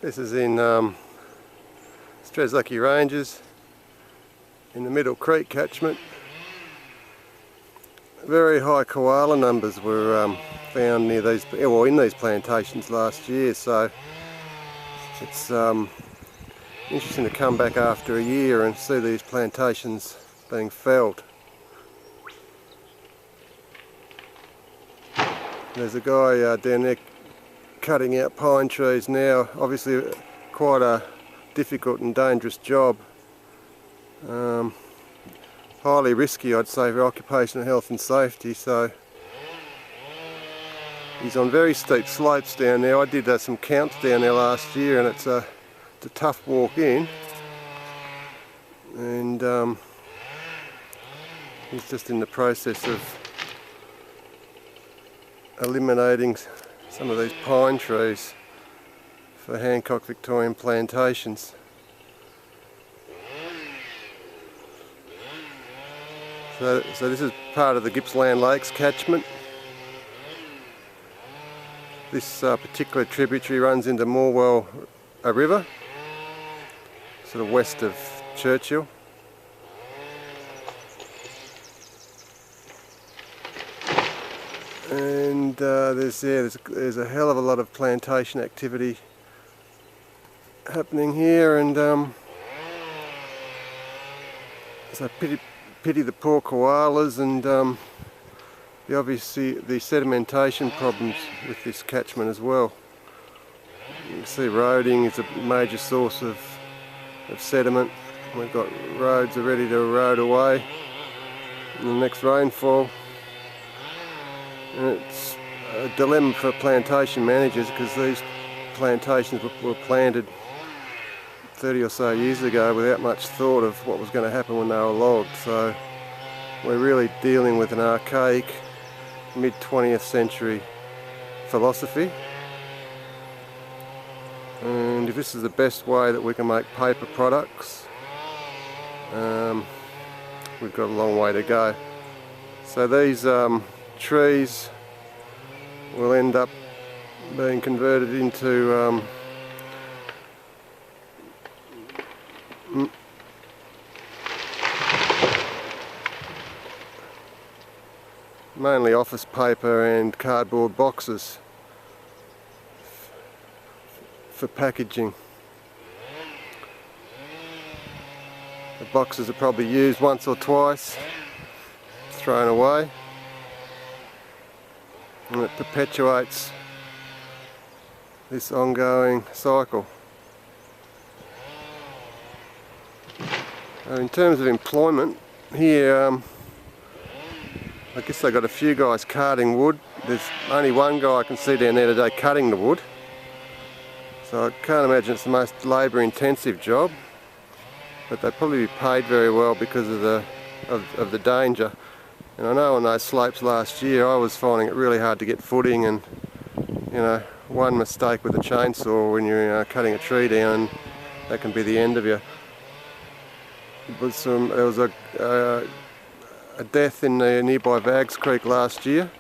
This is in Strzelecki Ranges in the Middle Creek catchment. Very high koala numbers were found near these, well, in these plantations last year, so it's interesting to come back after a year and see these plantations being felled. There's a guy down there cutting out pine trees now. Obviously quite a difficult and dangerous job. Highly risky, I'd say, for occupational health and safety. So he's on very steep slopes down there. I did some counts down there last year, and it's a tough walk in. And he's just in the process of eliminating some of these pine trees for Hancock Victorian plantations. So this is part of the Gippsland Lakes catchment. This particular tributary runs into Morwell River, sort of west of Churchill. And there's a hell of a lot of plantation activity happening here, and so pity the poor koalas, and obviously the sedimentation problems with this catchment as well. You can see eroding is a major source of sediment. We've got roads are ready to erode away in the next rainfall. And it's a dilemma for plantation managers, because these plantations were planted 30 or so years ago without much thought of what was going to happen when they were logged. So we're really dealing with an archaic mid-20th century philosophy. And if this is the best way that we can make paper products, we've got a long way to go. So these trees will end up being converted into mainly office paper and cardboard boxes for packaging. The boxes are probably used once or twice, thrown away, and it perpetuates this ongoing cycle. In terms of employment, here I guess they've got a few guys carting wood. There's only one guy I can see down there today cutting the wood, so I can't imagine it's the most labour intensive job, but they'd probably be paid very well because of the danger. And I know on those slopes last year I was finding it really hard to get footing, and you know, one mistake with a chainsaw when you're cutting a tree down, that can be the end of you. There was a death in the nearby Vags Creek last year,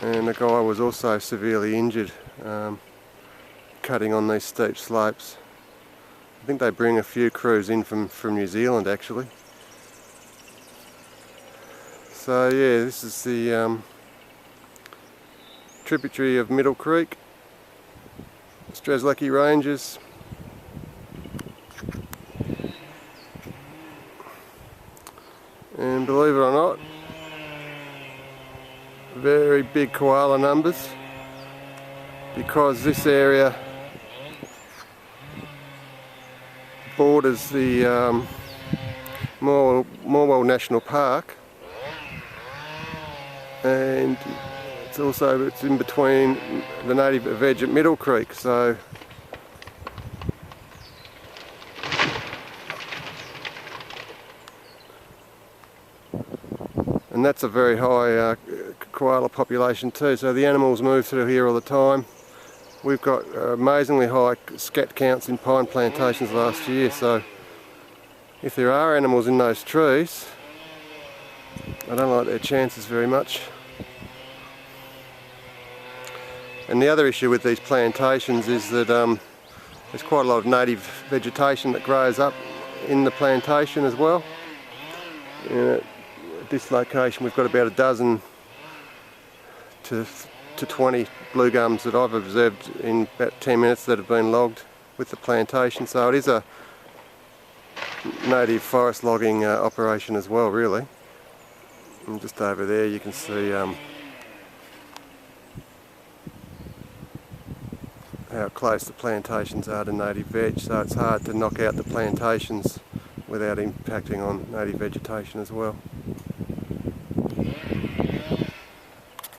and the guy was also severely injured cutting on these steep slopes. I think they bring a few crews in from New Zealand actually. So yeah, this is the tributary of Middle Creek, Strzelecki Ranges. And believe it or not, very big koala numbers, because this area borders the Morwell National Park, and it's in between the native veg at Middle Creek, so and that's a very high koala population too, so the animals move through here all the time. We've got amazingly high scat counts in pine plantations last year, so if there are animals in those trees, I don't like their chances very much. And the other issue with these plantations is that there's quite a lot of native vegetation that grows up in the plantation as well. And at this location we've got about a dozen to 20 blue gums that I've observed in about 10 minutes that have been logged with the plantation, so it is a native forest logging operation as well, really. And just over there you can see how close the plantations are to native veg, so it's hard to knock out the plantations without impacting on native vegetation as well.